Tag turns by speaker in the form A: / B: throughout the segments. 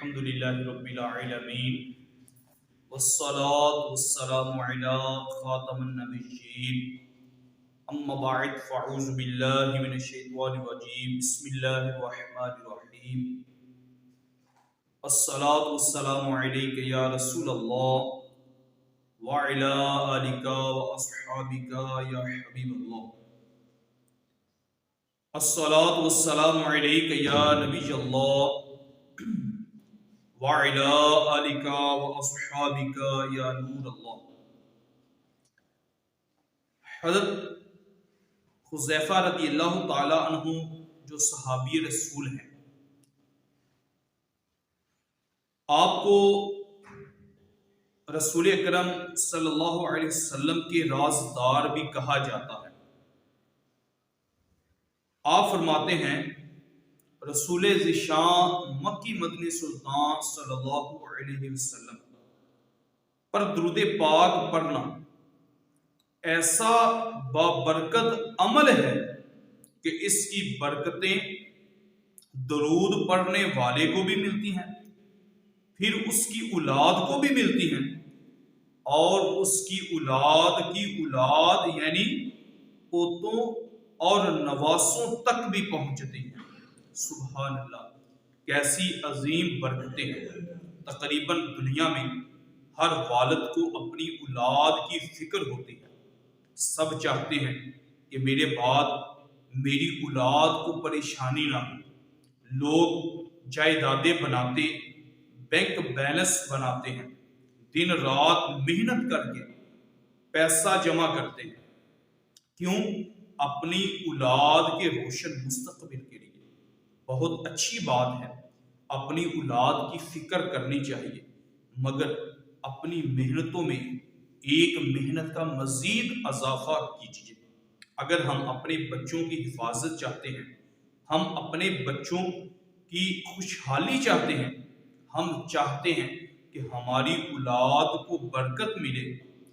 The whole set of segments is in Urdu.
A: الحمد للہ رب العالمین والصلاة والسلام علی خاتم النبیین اما بعد فاعوذ باللہ من الشیطان الرجیم بسم اللہ الرحمن الرحیم الصلاة والسلام علیک یا رسول اللہ وعلی آلک واصحابک یا حبیب اللہ الصلاة والسلام علیک یا نبی اللہ وعلی آلک واصحابک یا نور اللہ۔ حضرت حذیفہ رضی اللہ تعالی عنہ جو صحابی رسول ہیں، آپ کو رسول اکرم صلی اللہ علیہ وسلم کے رازدار بھی کہا جاتا ہے۔ آپ فرماتے ہیں رسول ذیشان مکی مدنی سلطان صلی اللہ علیہ وسلم پر درود پاک پڑھنا ایسا بابرکت عمل ہے کہ اس کی برکتیں درود پڑھنے والے کو بھی ملتی ہیں، پھر اس کی اولاد کو بھی ملتی ہیں، اور اس کی اولاد یعنی پوتوں اور نواسوں تک بھی پہنچتی ہیں۔ سبحان اللہ، کیسی عظیم برکتیں ہیں۔ تقریباً دنیا میں ہر والد کو اپنی اولاد کی فکر ہوتی ہے۔ سب چاہتے ہیں کہ میرے بعد میری اولاد کو پریشانی نہ ہو۔ لوگ جائیدادیں بناتے، بینک بیلنس بناتے ہیں، دن رات محنت کر کے پیسہ جمع کرتے ہیں۔ کیوں؟ اپنی اولاد کے روشن مستقبل کے لیے۔ بہت اچھی بات ہے، اپنی اولاد کی فکر کرنی چاہیے، مگر اپنی محنتوں میں ایک محنت کا مزید اضافہ کیجیے۔ اگر ہم اپنے بچوں کی حفاظت چاہتے ہیں، ہم اپنے بچوں کی خوشحالی چاہتے ہیں، ہم چاہتے ہیں کہ ہماری اولاد کو برکت ملے،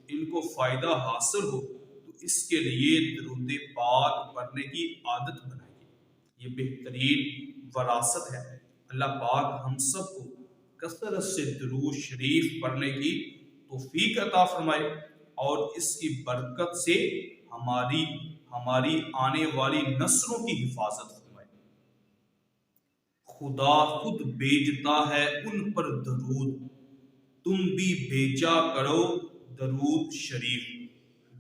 A: ان کو فائدہ حاصل ہو، تو اس کے لیے درود پاک پڑھنے کی عادت بنائیے۔ یہ بہترین وراثت ہے۔ اللہ پاک ہم سب کو کثرت سے درود شریف پڑھنے کی توفیق عطا فرمائے، اور اس کی برکت سے ہماری آنے والی نسلوں کی حفاظت فرمائے۔ خدا خود بھیجتا ہے ان پر درود، تم بھی بھیجا کرو درود شریف۔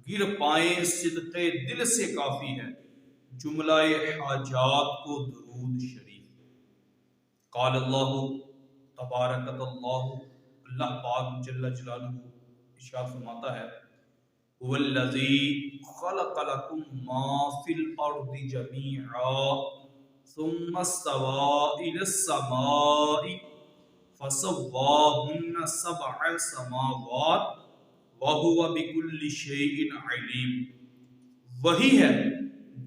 A: گر پائیں صدقے دل سے کافی ہے، جملہ حاجات کو درود شریف۔ قال اللہ تبارکت اللہ، اللہ پاک جل جلالہ ارشاد فرماتا ہے والذی خلق لکم ما فی الارض جمیعا ثم استوى الى السماء فسواہن سبع سماوات وهو بكل شیء علیم۔ وہی ہے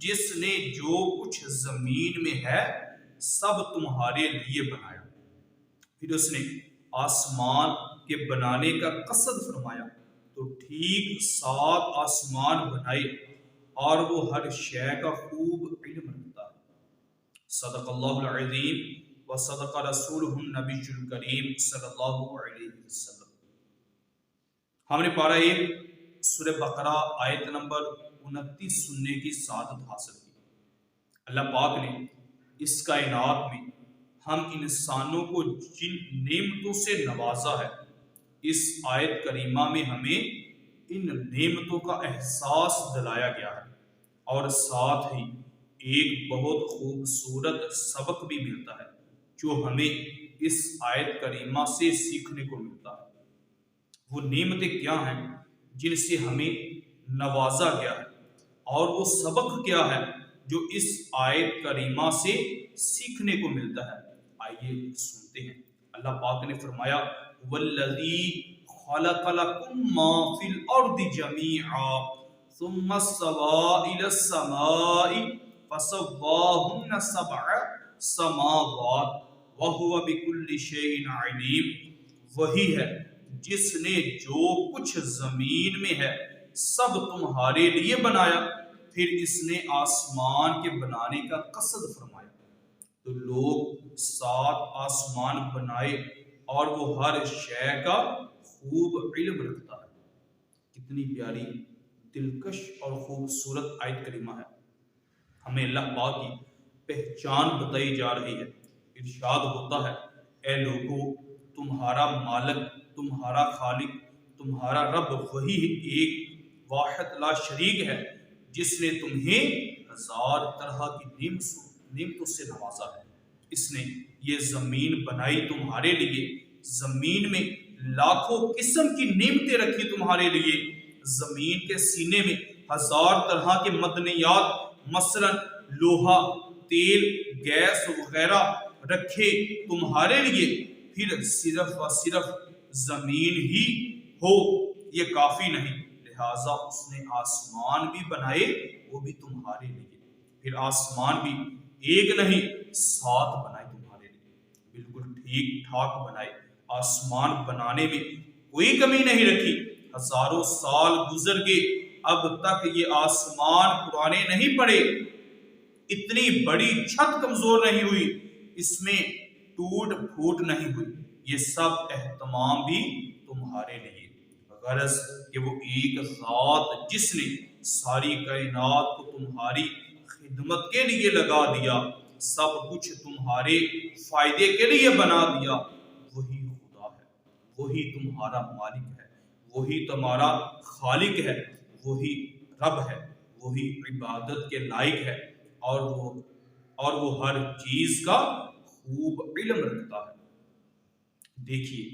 A: جس نے جو کچھ زمین میں ہے سب تمہارے لیے بنایا، پھر اس نے آسمان کے بنانے کا قصد فرمایا تو ٹھیک 7 آسمان بنائے، اور وہ ہر شے کا خوب علم رکھتا ہے۔ صدق اللہ العظیم و صدق رسولہ النبی الکریم صلی اللہ علیہ وسلم۔ ہم نے پارہ 1 سورہ بقرہ آیت نمبر 29 سننے کی سعادت حاصل کی۔ اللہ پاک نے اس کائنات میں ہم انسانوں کو جن نعمتوں سے نوازا ہے، اس آیت کریمہ میں ہمیں ان نعمتوں کا احساس دلایا گیا ہے، اور ساتھ ہی ایک بہت خوبصورت سبق بھی ملتا ہے جو ہمیں اس آیت کریمہ سے سیکھنے کو ملتا ہے۔ وہ نعمتیں کیا ہیں جن سے ہمیں نوازا گیا ہے، اور وہ سبق کیا ہے جو اس آیت کریمہ سے سیکھنے کو ملتا ہے؟ آئیے سنتے ہیں۔ اللہ پاک نے فرمایا والذی خلق لکم ما فی الارض جمیعا ثم استوى الى السماء فسواہن سبع سماوات وهو بكل شیء علیم۔ وہی ہے جس نے جو کچھ زمین میں ہے سب تمہارے لیے بنایا، پھر اس نے آسمان کے بنانے کا قصد فرمایا۔ تو لوگ 7 آسمان بنائے اور وہ ہر شے کا خوب علم رکھتا ہے۔ کتنی پیاری، دلکش اور خوبصورت آیت کریمہ ہے۔ ہمیں اللہ پاک کی پہچان بتائی جا رہی ہے۔ ارشاد ہوتا ہے، اے لوگو، تمہارا مالک، تمہارا خالق، تمہارا رب وہی ایک واحد لا شریک ہے جس نے تمہیں 1000 طرح کی نعمتوں سے نوازا ہے۔ اس نے یہ زمین بنائی تمہارے لیے، زمین میں لاکھوں قسم کی نعمتیں رکھی تمہارے لیے، زمین کے سینے میں 1000 طرح کے معدنیات مثلا لوہا، تیل، گیس وغیرہ رکھے تمہارے لیے، پھر صرف و صرف زمین ہی ہو یہ کافی نہیں، لہٰذا اس نے آسمان بھی بنائے، وہ بھی تمہارے لیے، پھر آسمان بھی ایک نہیں 7 بنائے تمہارے لیے، بالکل ٹھیک ٹھاک بنائے۔ آسمان بنانے میں کوئی کمی نہیں رکھی۔ ہزاروں سال گزر گئے، اب تک یہ آسمان پرانے نہیں پڑے، اتنی بڑی چھت کمزور نہیں ہوئی، اس میں ٹوٹ پھوٹ نہیں ہوئی، یہ سب اہتمام بھی تمہارے لیے، غرض کہ وہ ایک ذات جس نے ساری کائنات کو تمہاری خدمت کے لیے لگا دیا، سب کچھ تمہارے فائدے کے لیے بنا دیا، وہی خدا ہے، وہی تمہارا مالک ہے، وہی تمہارا خالق ہے، وہی رب ہے، وہی عبادت کے لائق ہے، اور وہ ہر چیز کا خوب علم رکھتا ہے۔ دیکھیے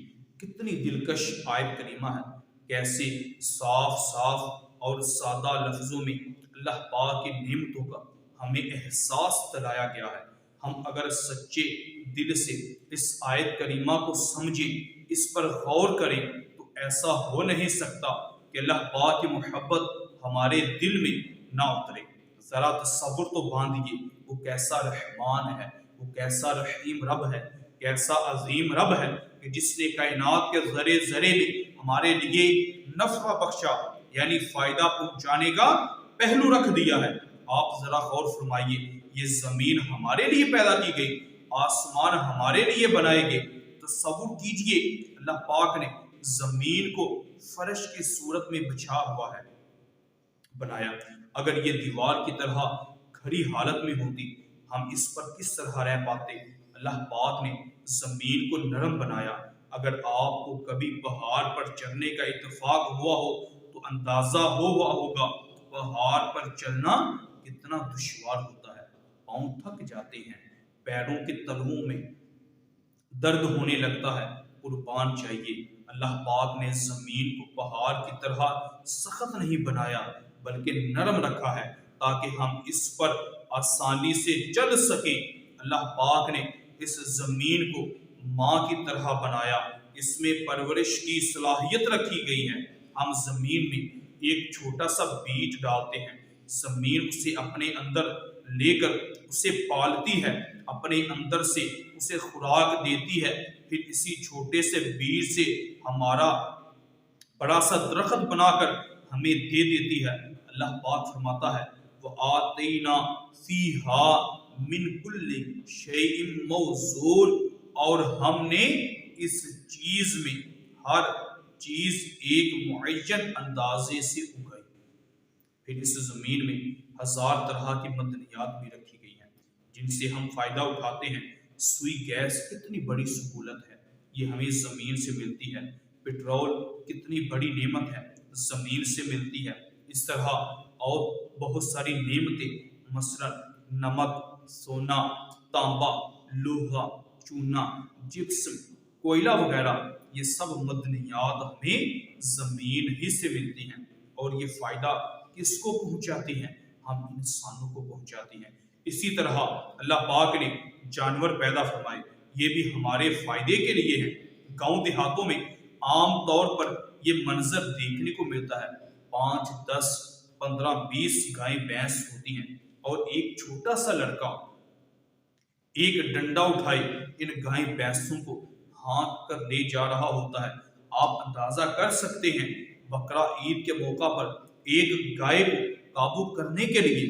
A: کتنی دلکش آیت کریمہ ہے، کیسے صاف صاف اور سادہ لفظوں میں اللہ پاک کی نعمتوں کا ہمیں احساس دلایا گیا ہے۔ ہم اگر سچے دل سے اس آیت کریمہ کو سمجھیں، اس پر غور کریں، تو ایسا ہو نہیں سکتا کہ اللہ پاک کی محبت ہمارے دل میں نہ اترے۔ ذرا تصور تو باندھیے، وہ کیسا رحمان ہے، وہ کیسا رحیم رب ہے، کیسا عظیم رب ہے کہ جس نے کائنات کے ذرے ذرے میں ہمارے لیے نفع بخشا، یعنی فائدہ پہنچانے کا پہلو رکھ دیا ہے۔ آپ ذرا غور فرمائیے، یہ زمین ہمارے لیے پیدا کی گئی، آسمان ہمارے لیے بنائے گئے۔ تصور کیجئے اللہ پاک نے زمین کو فرش کی صورت میں بچھا ہوا ہے بنایا، اگر یہ دیوار کی طرح کھڑی حالت میں ہوتی، ہم اس پر کس طرح رہ پاتے؟ اللہ پاک نے زمین کو نرم بنایا۔ اگر آپ کو کبھی پہاڑ پر چڑھنے کا اتفاق ہوا ہو تو اندازہ ہوا ہوگا پہاڑ پر چلنا کتنا دشوار ہوتا ہے، پاؤں تھک جاتے ہیں، پیروں کے تلوؤں میں درد ہونے لگتا ہے۔ قربان چاہیے، اللہ پاک نے زمین کو پہاڑ کی طرح سخت نہیں بنایا بلکہ نرم رکھا ہے تاکہ ہم اس پر آسانی سے چل سکیں۔ اللہ پاک نے اس زمین کو ماں کی طرح بنایا، اس میں پرورش کی صلاحیت رکھی گئی ہے۔ ہم زمین میں ایک چھوٹا سا بیج ڈالتے ہیں، زمین اسے اپنے اندر لے کر اسے پالتی ہے، اپنے اندر سے اسے خوراک دیتی ہے، پھر اسی چھوٹے سے بیج سے ہمارا بڑا سا درخت بنا کر ہمیں دے دیتی ہے۔ اللہ پاک فرماتا ہے وَآتَيْنَا فِيهَا مِن كُلِّ شَيْءٍ مَوْزُونٍ، اور ہم نے اس چیز میں ہر چیز ایک معین اندازے سے اگائی۔ پھر اس زمین میں 1000 طرح کی معدنیات بھی رکھی گئی ہیں جن سے ہم فائدہ اٹھاتے ہیں۔ سوئی گیس کتنی بڑی سہولت ہے، یہ ہمیں زمین سے ملتی ہے۔ پیٹرول کتنی بڑی نعمت ہے، زمین سے ملتی ہے۔ اس طرح اور بہت ساری نعمتیں، مثلا نمک، سونا، تانبا، لوہا، چونا، جپسم، کوئلہ وغیرہ، یہ سب معدنیات ہمیں زمین ہی سے ملتی ہیں، اور یہ فائدہ کس کو پہنچاتی ہیں؟ ہم انسانوں کو پہنچاتی ہیں۔ اسی طرح اللہ پاک نے جانور پیدا فرمائے، یہ بھی ہمارے فائدے کے لیے ہیں۔ گاؤں دیہاتوں میں عام طور پر یہ منظر دیکھنے کو ملتا ہے، 5، 10، 15، 20 گائیں بھینس ہوتی ہیں، اور ایک چھوٹا سا لڑکا ایک ڈنڈا اٹھائے ان گائیں بھینسوں کو ہانک کر لے جا رہا ہوتا ہے۔ آپ اندازہ کر سکتے ہیں بقرہ عید کے موقع پر ایک گائے کو قابو کرنے کے لیے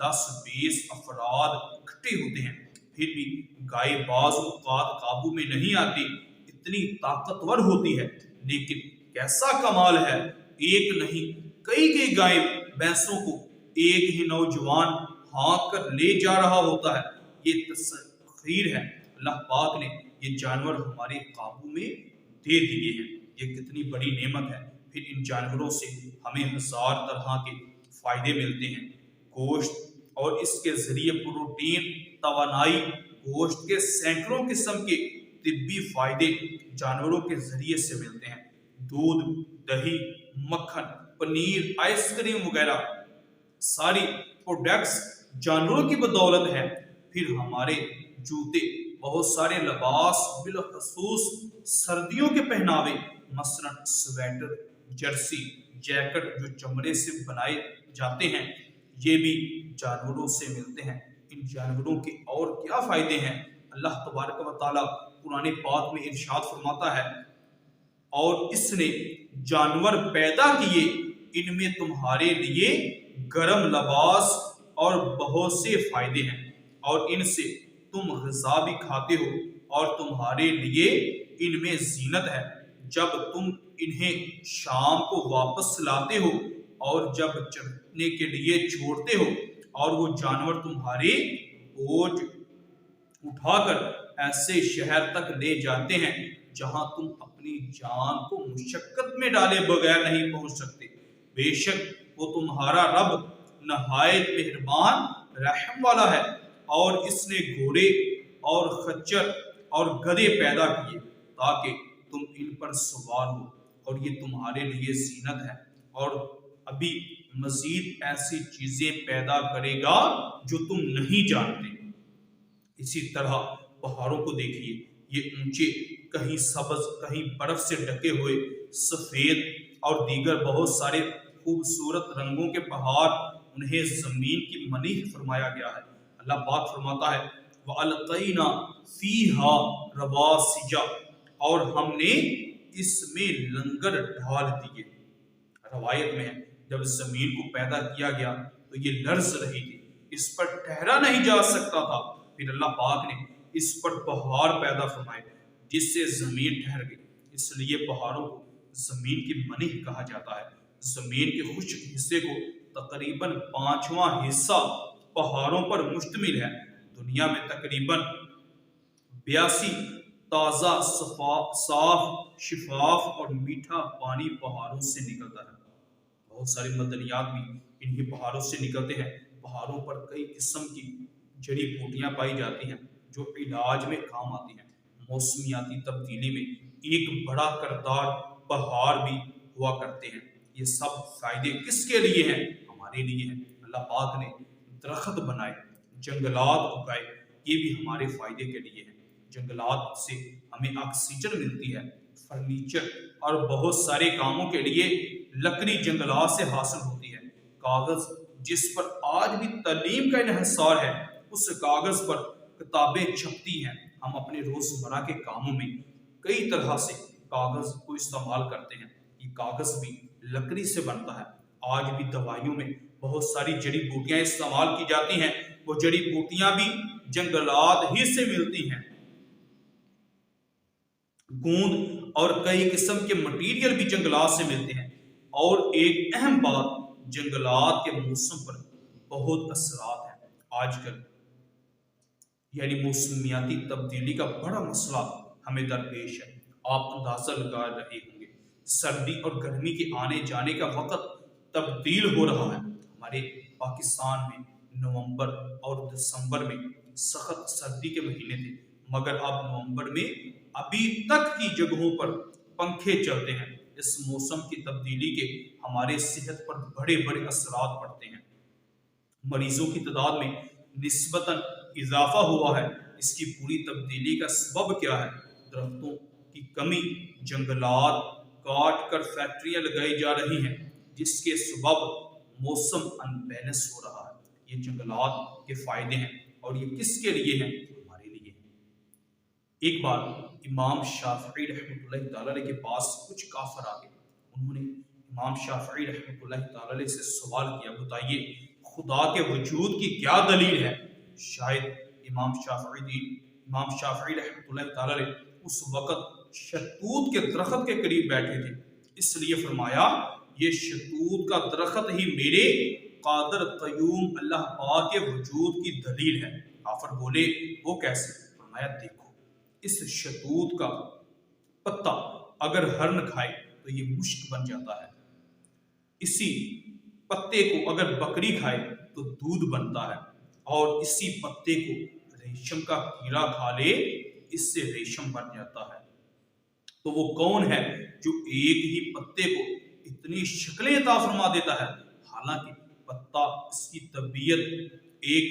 A: 10-20 افراد اکٹھے ہوتے ہیں، پھر بھی گائے بعض اوقات قابو میں نہیں آتی، اتنی طاقتور ہوتی ہے، لیکن کیسا کمال ہے، ایک نہیں کئی گائے بھینسوں کو ایک ہی نوجوان ہانک کر لے جا رہا ہوتا ہے۔ یہ تسخیر ہے، اللہ پاک نے یہ جانور ہمارے قابو میں دے دیے ہیں، یہ کتنی بڑی نعمت ہے۔ پھر ان جانوروں سے ہمیں ہزار طرح کے فائدے ملتے ہیں، گوشت اور اس کے ذریعے پروٹین، توانائی، گوشت کے سینکڑوں قسم کے طبی فائدے جانوروں کے ذریعے سے ملتے ہیں، دودھ، دہی، مکھن، پنیر، آئس کریم وغیرہ ساری پروڈکٹس جانوروں کی بدولت ہے۔ پھر ہمارے جوتے، بہت سارے لباس، بالخصوص سردیوں کے پہناوے، مثلا سویٹر، جرسی، جیکٹ جو چمڑے سے بنائے جاتے ہیں، یہ بھی جانوروں سے ملتے ہیں۔ ان جانوروں کے اور کیا فائدے ہیں؟ اللہ تبارک و تعالیٰ قرآن پاک میں ارشاد فرماتا ہے، اور اس نے جانور پیدا کیے، ان میں تمہارے لیے گرم لباس اور بہت سے فائدے ہیں، اور ان سے تم غذا بھی کھاتے ہو، اور تمہارے لیے ان میں زینت ہے جب تم انہیں شام کو واپس لاتے ہو اور جب چرنے کے لیے چھوڑتے ہو، اور وہ جانور تمہارے بوجھ اٹھا کر ایسے شہر تک لے جاتے ہیں جہاں تم اپنی جان کو مشقت میں ڈالے بغیر نہیں پہنچ سکتے۔ بے شک وہ تمہارا رب نہایت مہربان رحم والا ہے، اور اس نے گھوڑے اور خچر اور گدھے پیدا کیے تاکہ تم ان پر سوار ہو، اور یہ تمہارے لیے زینت ہے، اور ابھی مزید ایسی چیزیں پیدا کرے گا جو تم نہیں جانتے۔ اسی طرح پہاڑوں کو دیکھیے، یہ اونچے، کہیں سبز، کہیں برف سے ڈھکے ہوئے، سفید اور دیگر بہت سارے خوبصورت رنگوں کے پہاڑ، انہیں زمین کی منیح فرمایا گیا ہے۔ اللہ پاک فرماتا ہے وَأَلْقَيْنَا فِيهَا رَوَاسِيَ، اور ہم نے اس میں لنگر ڈھال دیے۔ روایت میں ہے جب زمین کو پیدا کیا گیا تو یہ لرز رہی تھی، اس پر ٹھہرا نہیں جا سکتا تھا، پھر اللہ پاک نے اس پر پہاڑ پیدا فرمائے جس سے زمین ٹھہر گئی، اس لیے پہاڑوں کو زمین کی منیح کہا جاتا ہے۔ زمین کے خشک حصے کو تقریباً 5واں حصہ پہاڑوں پر مشتمل ہے۔ دنیا میں تقریباً 82 تازہ، صاف، شفاف اور میٹھا پانی پہاڑوں سے نکلتا ہے۔ بہت سارے معدنیات بھی انہی پہاڑوں سے نکلتے ہیں۔ پہاڑوں پر کئی قسم کی جڑی بوٹیاں پائی جاتی ہیں جو علاج میں کام آتی ہیں۔ موسمیاتی تبدیلی میں ایک بڑا کردار پہاڑ بھی ہوا کرتے ہیں۔ یہ سب فائدے کس کے لیے ہیں؟ ہمارے لیے ہیں۔ اللہ پاک نے درخت بنائے، جنگلات اگائے، یہ بھی ہمارے فائدے کے لیے ہیں۔ جنگلات سے ہمیں آکسیجن ملتی ہے، فرنیچر اور بہت سارے کاموں کے لیے لکڑی جنگلات سے حاصل ہوتی ہے۔ کاغذ جس پر آج بھی تعلیم کا انحصار ہے، اس کاغذ پر کتابیں چھپتی ہیں۔ ہم اپنے روزمرہ کے کاموں میں کئی طرح سے کاغذ کو استعمال کرتے ہیں۔ یہ کاغذ بھی لکڑی سے بنتا ہے۔ آج بھی دوائیوں میں بہت ساری جڑی بوٹیاں استعمال کی جاتی ہیں، وہ جڑی بوٹیاں بھی جنگلات ہی سے ملتی ہیں۔ گوند اور کئی قسم کے مٹیریل بھی جنگلات سے ملتے ہیں۔ اور ایک اہم بات، جنگلات کے موسم پر بہت اثرات ہیں۔ آج کل یعنی موسمیاتی تبدیلی کا بڑا مسئلہ ہمیں درپیش ہے۔ آپ اندازہ لگا رہے ہوں گے، سردی اور گرمی کے آنے جانے کا وقت تبدیل ہو رہا ہے۔ ہمارے پاکستان میں نومبر اور دسمبر میں سخت سردی کے مہینے تھے، مگر اب نومبر میں ابھی تک کی جگہوں پر پنکھے چلتے ہیں۔ اس موسم کی تبدیلی کے ہمارے صحت پر بڑے بڑے اثرات پڑتے ہیں۔ مریضوں کی تعداد میں نسبتاً اضافہ ہوا ہے۔ اس کی پوری تبدیلی کا سبب کیا ہے؟ درختوں کی کمی، جنگلات کاٹ کر فیکٹریاں لگائی جا رہی ہیں، جس کے سبب موسم ان بیلنس ہو رہا ہے۔ یہ جنگلات کے فائدے ہیں، اور یہ کس کے لیے ہیں؟ ہمارے لیے۔ ایک بار امام شافعی رحمۃ اللہ تعالی علیہ کے پاس کچھ کافر آ گئے۔ انہوں نے امام شافعی رحمۃ اللہ تعالی علیہ سے سوال کیا، بتائیے خدا کے وجود کی کیا دلیل ہے؟ شاید امام شافعی رحمۃ اللہ تعالی علیہ اس وقت شتوت کے درخت کے قریب بیٹھے تھے، اس لیے فرمایا یہ شتوت کا درخت ہی میرے قادر قیوم اللہ پاک کے وجود کی دلیل ہے۔ کافر بولے وہ کیسے؟ فرمایا دیکھو اس شتوت کا پتا اگر ہرن کھائے تو یہ مشک بن جاتا ہے، اسی پتے کو اگر بکری کھائے تو دودھ بنتا ہے، اور اسی پتے کو ریشم کا کیڑا کھا لے اس سے ریشم بن جاتا ہے۔ تو وہ کون ہے جو ایک ہی پتے کو اتنی شکلیں عطا فرما دیتا ہے؟ حالانکہ پتا اس کی طبیعت ایک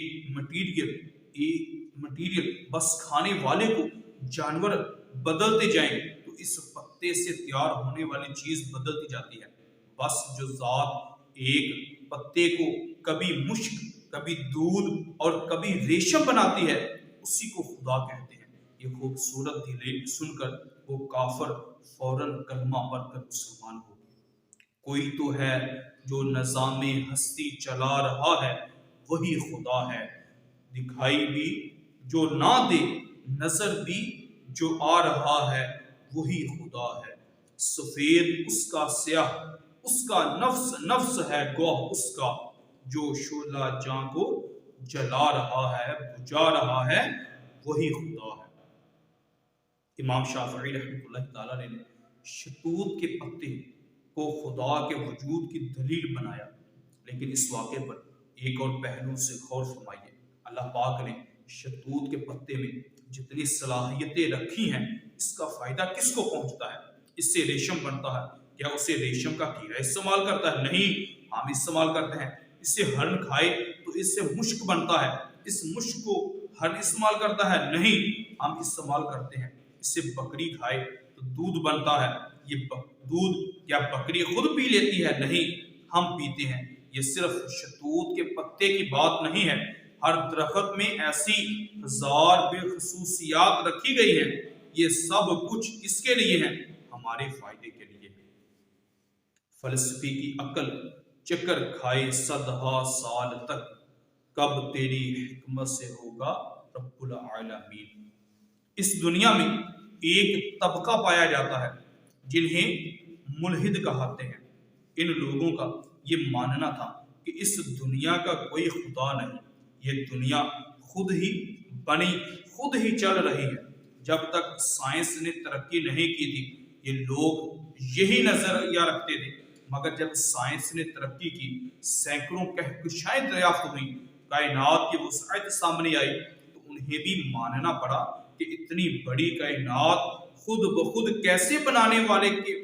A: مٹیریل بس کھانے والے کو جانور بدلتے جائیں تو اس پتے سے تیار ہونے والی چیز بدلتی جاتی ہے۔ بس جو ذات ایک پتے کو کبھی مشک، کبھی دودھ اور کبھی ریشم بناتی ہے اسی کو خدا کہتے ہیں۔ یہ خوبصورت دلیل سن کر وہ کافر فوراً کلمہ پڑھ کر مسلمان ہو گئے۔ کوئی تو ہے جو نظام ہستی چلا رہا ہے وہی خدا ہے، دکھائی بھی جو نہ دے نظر بھی جو آ رہا ہے وہی خدا ہے۔ سفید اس کا سیاہ اس کا نفس ہے گوہ اس کا، جو شعلہ جاں کو جلا رہا ہے بجھا رہا ہے وہی خدا ہے۔ امام شافعی رحمۃ اللہ تعالی نے شتوت کے پتے کو خدا کے وجود کی دلیل بنایا، لیکن اس واقعے پر ایک اور پہلو سے غور فرمائیے۔ اللہ پاک نے شتوت کے پتے میں جتنی صلاحیتیں رکھی ہیں اس کا فائدہ کس کو پہنچتا ہے؟ اس سے ریشم بنتا ہے، کیا اسے ریشم کا کیڑا استعمال کرتا ہے؟ نہیں، ہم استعمال کرتے ہیں۔ اس سے ہرن کھائے تو اس سے مشک بنتا ہے، اس مشک کو ہرن استعمال کرتا ہے؟ نہیں، ہم استعمال کرتے ہیں۔ اس سے بکری کھائے تو دودھ بنتا ہے، یہ دودھ کیا بکری خود پی لیتی ہے؟ نہیں، ہم پیتے ہیں۔ یہ صرف شتوت کے پتے کی بات نہیں ہے، ہر درخت میں ایسی ہزار بے خصوصیات رکھی گئی ہیں، یہ سب کچھ کس کے لیے ہے؟ ہمارے فائدے کے لیے۔ فلسفی کی عقل چکر کھائے صدہا سال تک، کب تیری حکمت سے ہوگا رب العالمین۔ اس دنیا میں ایک طبقہ پایا جاتا ہے جنہیں ملحد کہتے ہیں۔ ان لوگوں کا یہ ماننا تھا کہ اس دنیا کا کوئی خدا نہیں، یہ دنیا خود ہی بنی خود ہی چل رہی ہے۔ جب تک سائنس نے ترقی نہیں کی تھی یہ لوگ یہی نظریہ رکھتے تھے، مگر جب سائنس نے ترقی کی، سینکڑوں کہکشائیں دریافت ہوئیں، کائنات کی وسعت سامنے آئی، تو انہیں بھی ماننا پڑا کہ اتنی بڑی کائنات خود بخود کیسے بنانے والے کے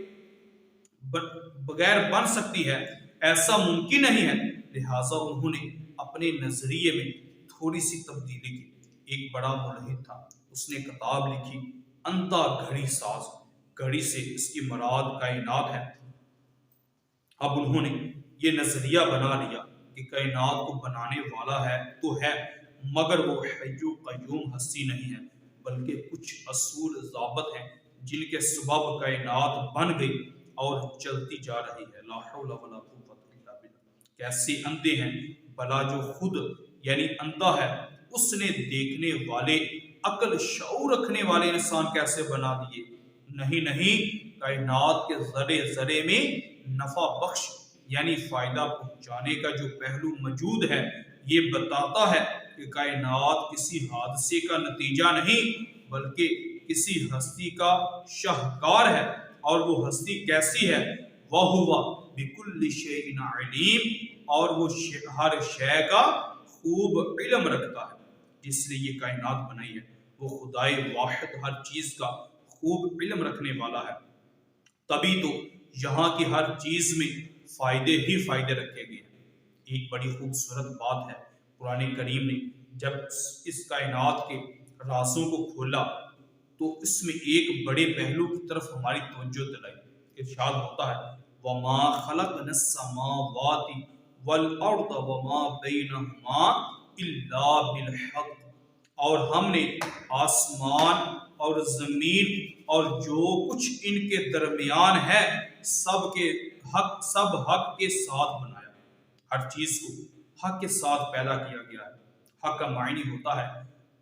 A: بغیر بن سکتی ہے؟ ایسا ممکن نہیں ہے۔ لہٰذا انہوں نے اپنے نظریے میں تھوڑی سی تبدیلی کی۔ ایک بڑا ملحد تھا، اس نے کتاب لکھی انتا گھڑی ساز، گھڑی سے اس کی مراد کائنات ہے۔ اب انہوں نے یہ نظریہ بنا لیا کہ کائنات کو بنانے والا ہے تو ہے، مگر وہ حی و قیوم ہستی نہیں ہے، بلکہ کچھ اصول ضابط ہیں جن کے سبب کائنات بن گئی اور چلتی جا رہی ہے۔ لا حول ولا قوت الا باللہ۔ کیسے اندھے ہیں بھلا جو خود یعنی اندھا ہے، اس نے دیکھنے والے عقل شعور رکھنے والے انسان کیسے بنا دیے؟ نہیں، کائنات کے ذرے ذرے میں نفع بخش یعنی فائدہ پہنچانے کا جو پہلو موجود ہے یہ بتاتا ہے کہ کائنات کسی حادثے کا نتیجہ نہیں بلکہ کسی ہستی کا شاہکار ہے، اور وہ ہستی کیسی ہے؟ وَهُوَ بِكُلِّ شَيْءٍ عَلِيمٌ، اور وہ ہر شے کا خوب علم رکھتا ہے۔ جس نے یہ کائنات بنائی ہے وہ خدائے واحد ہر چیز کا خوب علم رکھنے والا ہے، تبھی تو یہاں کی ہر چیز میں فائدے ہی فائدے رکھے گئے ہیں۔ ایک بڑی خوبصورت بات ہے، قرآن کریم نے جب اس کائنات کے رازوں کو کھولا تو اس میں ایک بڑے پہلو کی طرف ہماری توجہ دلائی۔ ارشاد ہوتا ہے وَمَا خَلَقْنَا السَّمَاوَاتِ وَالْأَرْضَ وَمَا بَيْنَهُمَا إِلَّا بِالْحَقِّ، اور ہم نے آسمان اور زمین اور جو کچھ ان کے درمیان ہے سب حق کے ساتھ بنایا۔ ہر چیز کو حق کے ساتھ پیدا کیا گیا ہے۔ حق کا معنی ہوتا ہے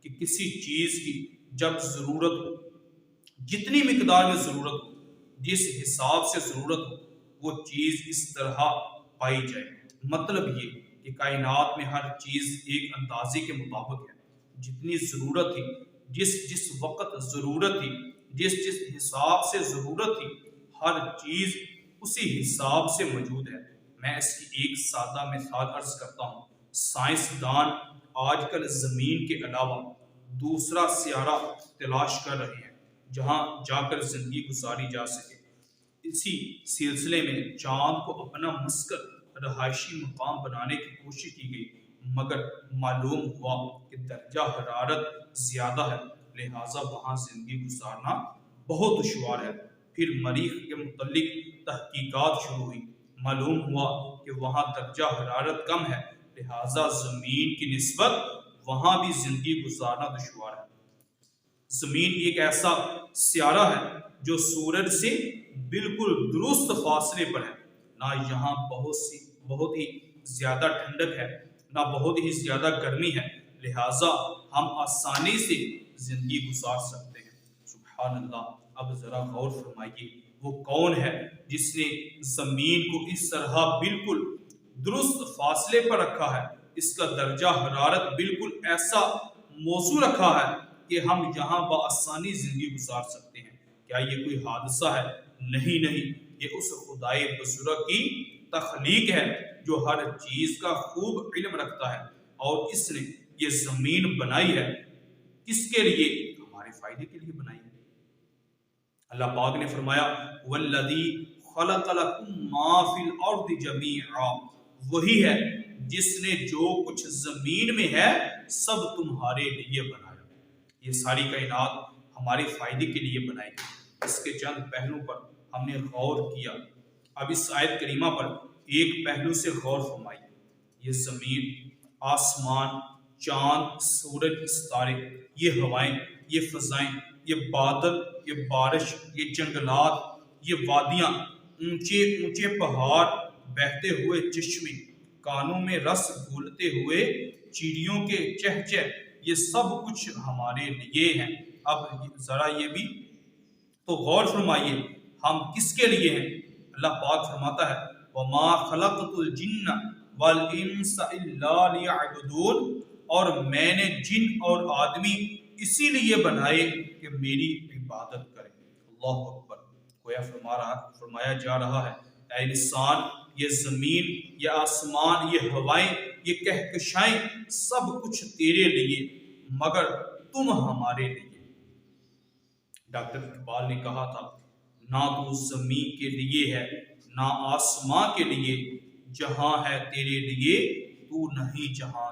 A: کہ کسی چیز کی جب ضرورت ہو، جتنی مقدار میں ضرورت ہو، جس حساب سے ضرورت ہو، وہ چیز اس طرح پائی جائے۔ مطلب یہ کہ کائنات میں ہر چیز ایک اندازے کے مطابق ہے، جتنی ضرورت تھی، جس وقت ضرورت تھی، جس حساب سے ضرورت تھی، ہر چیز اسی حساب سے موجود ہے۔ میں اس کی ایک سادہ مثال عرض کرتا ہوں۔ سائنسدان آج کل زمین کے علاوہ دوسرا سیارہ تلاش کر رہے ہیں جہاں جا کر زندگی گزاری جا سکے۔ اسی سلسلے میں چاند کو اپنا مسکن رہائشی مقام بنانے کی کوشش کی گئی، مگر معلوم ہوا کہ درجہ حرارت زیادہ ہے، لہٰذا وہاں زندگی گزارنا بہت دشوار ہے۔ پھر مریخ کے متعلق تحقیقات شروع ہوئی، معلوم ہوا کہ وہاں درجہ حرارت کم ہے، لہٰذا زمین کی نسبت وہاں بھی زندگی گزارنا دشوار ہے۔ زمین ایک ایسا سیارہ ہے جو سورج سے بالکل درست فاصلے پر ہے، نہ یہاں بہت ہی زیادہ ٹھنڈک ہے، نہ بہت ہی زیادہ گرمی ہے، لہٰذا ہم آسانی سے زندگی گزار سکتے ہیں۔ سبحان اللہ۔ اب ذرا غور فرمائیے، وہ کون ہے جس نے زمین کو اس طرح بالکل درست فاصلے پر رکھا ہے، اس کا درجہ حرارت بالکل ایسا موزوں رکھا ہے کہ ہم یہاں بآسانی زندگی گزار سکتے ہیں۔ کیا یہ کوئی حادثہ ہے؟ نہیں، یہ اس خدائے بزرگ کی تخلیق ہے جو ہر چیز کا خوب علم رکھتا ہے، اور اس نے یہ زمین بنائی ہے کس کے لیے؟ ہمارے فائدے کے لیے بنائی ہے۔ اللہ پاک نے فرمایا والذی خلق لکم ما فی الارض جمیعا، وہی ہے جس نے جو کچھ زمین میں ہے سب تمہارے لیے بنایا۔ یہ ساری کائنات ہمارے فائدے کے لیے بنائی گئی۔ اس کے چند پہلو پر ہم نے غور کیا، اب اس آیت کریمہ پر ایک پہلو سے غور فرمائیے۔ یہ زمین، آسمان، چاند، سورج، ستارے، یہ ہوائیں، یہ فضائیں، یہ بادل، یہ بارش، یہ جنگلات، یہ وادیاں، اونچے اونچے پہاڑ، بہتے ہوئے چشمے، کانوں میں رس گھولتے ہوئے چڑیوں کے چہچہ، یہ سب کچھ ہمارے لیے ہیں۔ اب ذرا یہ بھی تو غور فرمائیے، ہم کس کے لیے ہیں؟ اللہ پاک فرماتا ہے وَمَا خَلَقْتُ الْجِنَّ وَالْإِنسَ إِلَّا لِيَعْبُدُونَ، اور میں نے جن اور آدمی اسی لیے بنائے کہ میری عبادت کریں۔ اللہ اکبر۔ گویا فرمایا جا رہا ہے اے انسان، یہ زمین، یہ آسمان، یہ ہوائیں، یہ کہکشائیں، سب کچھ تیرے لیے، مگر تم ہمارے لیے۔ ڈاکٹر اقبال نے کہا تھا نہ تو زمین کے لیے ہے نہ آسمان کے لیے، جہاں ہے تیرے لیے تو نہیں جہاں